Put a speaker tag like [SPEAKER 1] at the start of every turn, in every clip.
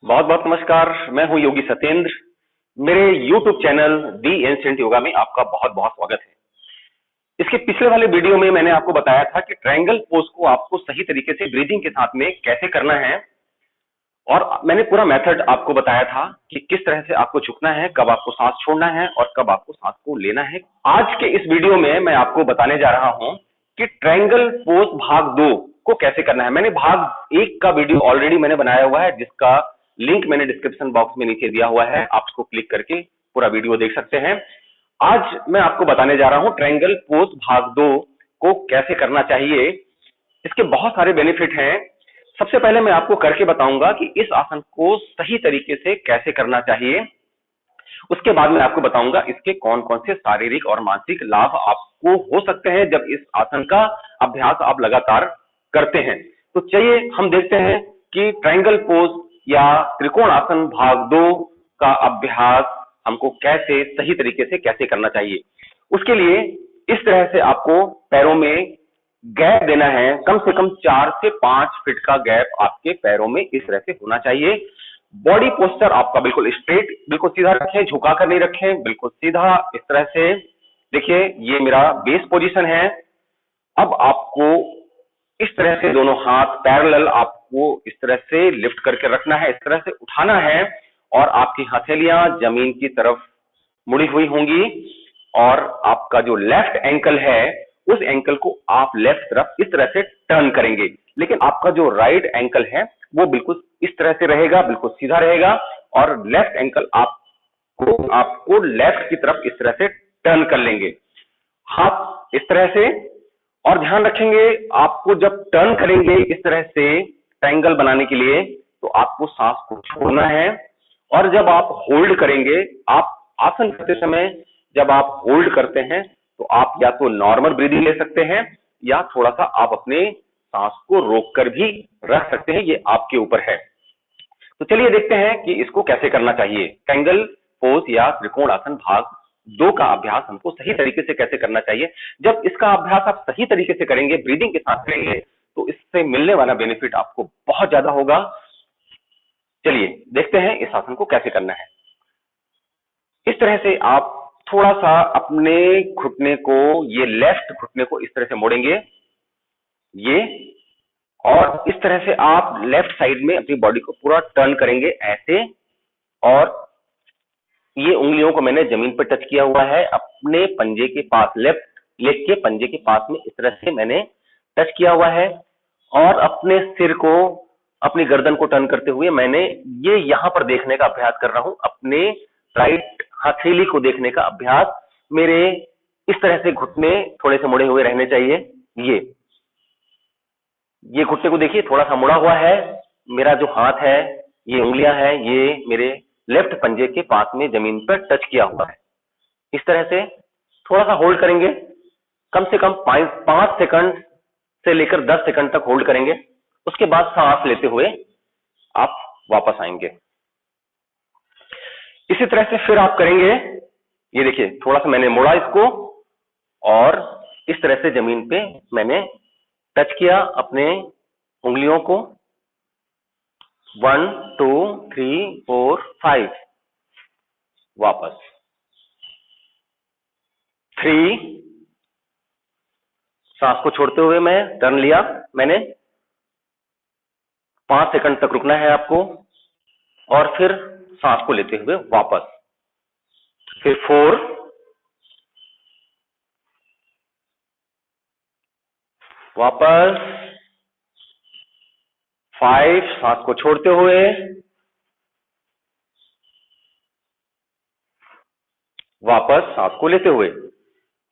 [SPEAKER 1] बहुत बहुत नमस्कार। मैं हूं योगी सत्येंद्र। मेरे YouTube चैनल दी एंशिएंट योगा में आपका बहुत बहुत स्वागत है। इसके पिछले वाले वीडियो में मैंने आपको बताया था कि ट्रायंगल पोज को आपको सही तरीके से ब्रीदिंग के साथ में कैसे करना है, और मैंने पूरा मेथड आपको बताया था कि किस तरह से आपको झुकना है, कब आपको सांस छोड़ना है और कब आपको सांस को लेना है। आज के इस वीडियो में मैं आपको बताने जा रहा हूं कि ट्रायंगल पोज भाग 2 को कैसे करना है। मैंने भाग 1 का वीडियो ऑलरेडी मैंने बनाया हुआ है, जिसका लिंक मैंने डिस्क्रिप्शन बॉक्स में नीचे दिया हुआ है। आप उसको क्लिक करके पूरा वीडियो देख सकते हैं। आज मैं आपको बताने जा रहा हूं ट्रायंगल पोज भाग 2 को कैसे करना चाहिए। इसके बहुत सारे बेनिफिट हैं। सबसे पहले मैं आपको करके बताऊंगा कि इस आसन को सही तरीके से कैसे करना चाहिए। उसके बाद मैं आपको बताऊंगा इसके कौन कौन से शारीरिक और मानसिक लाभ आपको हो सकते हैं जब इस आसन का अभ्यास आप लगातार करते हैं। तो चलिए हम देखते हैं कि ट्रायंगल पोज या त्रिकोण आसन भाग 2 का अभ्यास हमको कैसे सही तरीके से कैसे करना चाहिए। उसके लिए इस तरह से आपको पैरों में गैप देना है। कम से कम 4 से 5 फीट का गैप आपके पैरों में इस तरह से होना चाहिए। बॉडी पोस्चर आपका बिल्कुल स्ट्रेट, बिल्कुल सीधा रखें, झुका कर नहीं रखें, बिल्कुल सीधा इस तरह से। देखिए ये मेरा बेस पोजीशन है। अब आपको इस तरह से दोनों हाथ पैरेलल आपको इस तरह से लिफ्ट करके रखना है, इस तरह से उठाना है, और आपकी हथेलियां जमीन की तरफ मुड़ी हुई होंगी, और आपका जो लेफ्ट एंकल है उस एंकल को आप लेफ्ट तरफ इस तरह से टर्न करेंगे। लेकिन आपका जो राइट एंकल है वो बिल्कुल इस तरह से रहेगा, बिल्कुल सीधा रहेगा, और लेफ्ट एंकल आपको लेफ्ट की तरफ इस तरह से टर्न कर लेंगे, हाथ इस तरह से। और ध्यान रखेंगे आपको जब टर्न करेंगे इस तरह से ट्रायंगल बनाने के लिए, तो आपको सांस को छोड़ना है। और जब आप होल्ड करेंगे, आप आसन करते समय जब आप होल्ड करते हैं तो आप या तो नॉर्मल ब्रीदिंग ले सकते हैं, या थोड़ा सा आप अपने सांस को रोककर भी रख सकते हैं, ये आपके ऊपर है। तो चलिए देखते हैं कि इसको कैसे करना चाहिए। ट्रायंगल पोज या त्रिकोण आसन भाग 2 का अभ्यास हमको सही तरीके से कैसे करना चाहिए। जब इसका अभ्यास आप सही तरीके से करेंगे, ब्रीदिंग के साथ करेंगे, तो इससे मिलने वाला बेनिफिट आपको बहुत ज्यादा होगा। चलिए देखते हैं इस आसन को कैसे करना है। इस तरह से आप थोड़ा सा अपने घुटने को, ये लेफ्ट घुटने को इस तरह से मोड़ेंगे, ये, और इस तरह से आप लेफ्ट साइड में अपनी बॉडी को पूरा टर्न करेंगे ऐसे। और ये उंगलियों को मैंने जमीन पर टच किया हुआ है, अपने पंजे के पास, लेफ्ट लेग के पंजे के पास में इस तरह से मैंने टच किया हुआ है। और अपने सिर को, अपनी गर्दन को टर्न करते हुए मैंने ये यहां पर देखने का अभ्यास कर रहा हूं, अपने राइट हथेली को देखने का अभ्यास। मेरे इस तरह से घुटने थोड़े से मुड़े हुए रहने चाहिए। ये घुटने को देखिए थोड़ा सा मुड़ा हुआ है। मेरा जो हाथ है, ये उंगलियां हैं, ये मेरे लेफ्ट पंजे के पास में जमीन पर टच किया हुआ है। इस तरह से थोड़ा सा होल्ड करेंगे, कम से कम 5 सेकंड से लेकर 10 सेकंड तक होल्ड करेंगे। उसके बाद सांस लेते हुए आप वापस आएंगे। इसी तरह से फिर आप करेंगे। ये देखिए थोड़ा सा मैंने मोड़ा इसको, और इस तरह से जमीन पे मैंने टच किया अपने उंगलियों को। 1 2 3 4 5, वापस 3, सांस को छोड़ते हुए मैं टर्न लिया मैंने, 5 सेकंड तक रुकना है आपको, और फिर सांस को लेते हुए वापस, फिर 4, वापस 5, सांस को छोड़ते हुए वापस, सांस को लेते हुए।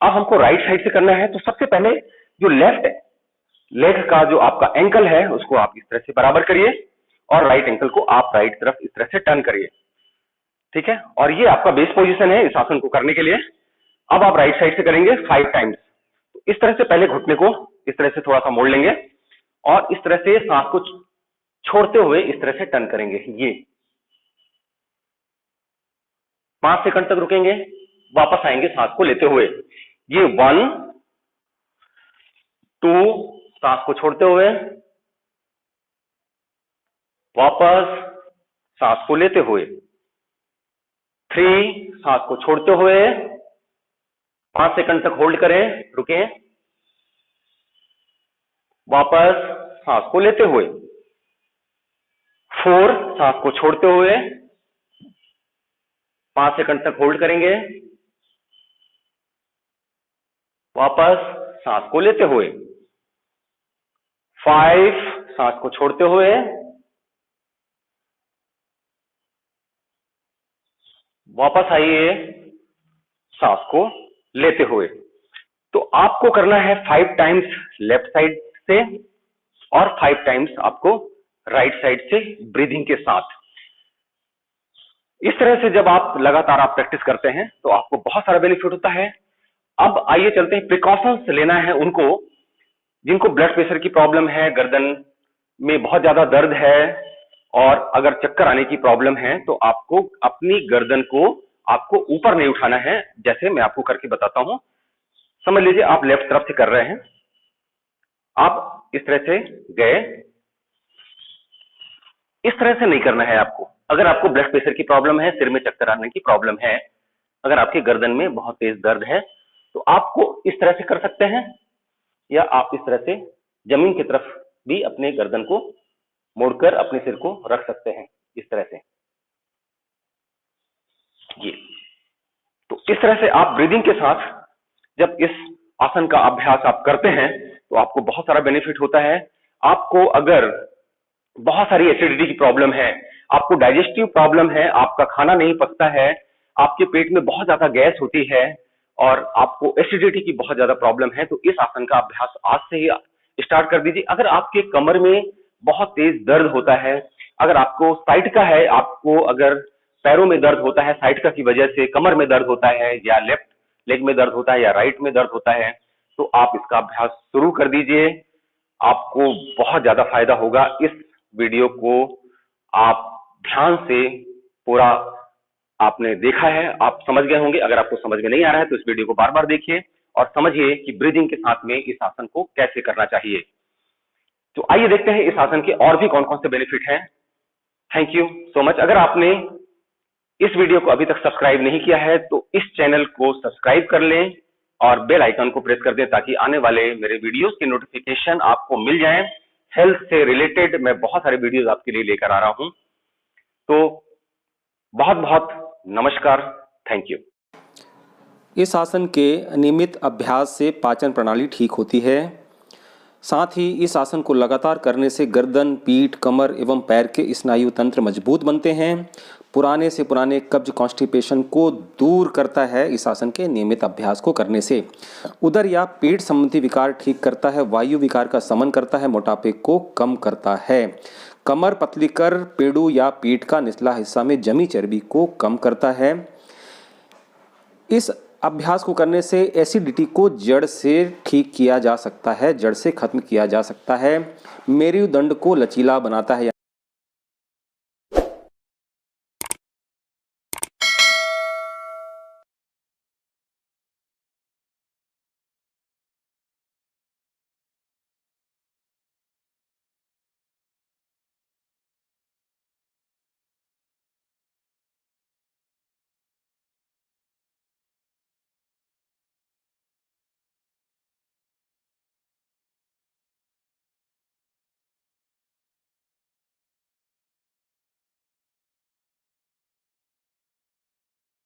[SPEAKER 1] अब हमको राइट साइड से करना है, तो सबसे पहले जो लेफ्ट लेग का जो आपका एंकल है उसको आप इस तरह से बराबर करिए, और राइट एंकल को आप राइट तरफ इस तरह से टर्न करिए। ठीक है, और ये आपका बेस पोजीशन है इस आसन को करने के लिए। अब आप राइट साइड से करेंगे 5 टाइम्स। इस तरह से पहले घुटने को इस तरह से थोड़ा सा मोड़ लेंगे, और इस तरह से सांस को छोड़ते हुए इस तरह से टर्न करेंगे। ये 5 सेकंड तक रुकेंगे, वापस आएंगे सांस को लेते हुए। ये 1 2, सांस को छोड़ते हुए वापस सांस को लेते हुए, 3 सांस को छोड़ते हुए, 5 सेकंड तक होल्ड करें, रुकें, वापस सांस को लेते हुए, 4 सांस को छोड़ते हुए, 5 सेकंड तक होल्ड करेंगे, वापस सांस को लेते हुए, 5 सांस को छोड़ते हुए, वापस आइए सांस को लेते हुए। तो आपको करना है 5 टाइम्स लेफ्ट साइड से और 5 टाइम्स आपको राइट साइड से ब्रीदिंग के साथ। इस तरह से जब आप लगातार प्रैक्टिस करते हैं तो आपको बहुत सारा बेनिफिट होता है। अब आइए चलते हैं, प्रिकॉशंस लेना है उनको जिनको ब्लड प्रेशर की प्रॉब्लम है, गर्दन में बहुत ज्यादा दर्द है और अगर चक्कर आने की प्रॉब्लम है तो आपको अपनी गर्दन को आपको ऊपर नहीं उठाना है, जैसे मैं आपको करके बताता हूं। समझ लीजिए आप लेफ्ट तरफ से कर रहे हैं, आप इस तरह से गए, इस तरह से नहीं करना है आपको। अगर आपको ब्लड प्रेशर की प्रॉब्लम है, सिर में चक्कर आने की प्रॉब्लम है, अगर आपके गर्दन में बहुत तेज दर्द है तो आपको इस तरह से कर सकते हैं या आप इस तरह से जमीन की तरफ भी अपने गर्दन को मोड़कर अपने सिर को रख सकते हैं, इस तरह से। ये तो इस तरह से आप ब्रीदिंग के साथ जब इस आसन का अभ्यास आप करते हैं तो आपको बहुत सारा बेनिफिट होता है। आपको अगर बहुत सारी एसिडिटी की प्रॉब्लम है, आपको डाइजेस्टिव प्रॉब्लम है, आपका खाना नहीं पचता है, आपके पेट में बहुत ज्यादा गैस होती है और आपको एसिडिटी की बहुत ज्यादा प्रॉब्लम है, तो इस आसन का अभ्यास आज से ही स्टार्ट कर दीजिए। अगर आपके कमर में बहुत तेज दर्द होता है, अगर आपको साइटिका है, आपको अगर पैरों में दर्द होता है साइटिका की वजह से, कमर में दर्द होता है या लेफ्ट लेग में दर्द होता है या राइट में दर्द होता है, तो आप इसका अभ्यास शुरू कर दीजिए। आपको बहुत ज्यादा फायदा होगा। इस वीडियो को आप ध्यान से पूरा आपने देखा है, आप समझ गए होंगे। अगर आपको समझ में नहीं आ रहा है तो इस वीडियो को बार बार देखिए और समझिए कि ब्रीदिंग के साथ में इस आसन को कैसे करना चाहिए। तो आइए देखते हैं इस आसन के और भी कौन कौन से बेनिफिट हैं। Thank you so much. अगर आपने इस वीडियो को अभी तक सब्सक्राइब नहीं किया है तो इस चैनल को सब्सक्राइब कर लें और बेल आइकन को प्रेस कर दें ताकि आने वाले मेरे वीडियोस की नोटिफिकेशन आपको मिल जाए। हेल्थ से रिलेटेड मैं बहुत सारे वीडियोस आपके लिए लेकर आ रहा हूं। तो बहुत बहुत नमस्कार, थैंक यू।
[SPEAKER 2] इस आसन के नियमित अभ्यास से पाचन प्रणाली ठीक होती है। साथ ही इस आसन को लगातार करने से गर्दन, पीठ, कमर एवं पैर के स्नायु तंत्र मजबूत बनते हैं। पुराने से पुराने कब्ज, कॉन्स्टिपेशन को दूर करता है इस आसन के नियमित अभ्यास को करने से। उदर या पेट संबंधी विकार ठीक करता है, वायु विकार का शमन करता है, मोटापे को कम करता है। कमर पतली कर पेड़ू या पीठ का निचला हिस्सा में जमी चर्बी को कम करता है। इस अभ्यास को करने से एसिडिटी को जड़ से ठीक किया जा सकता है, जड़ से खत्म किया जा सकता है। मेरुदंड को लचीला बनाता है।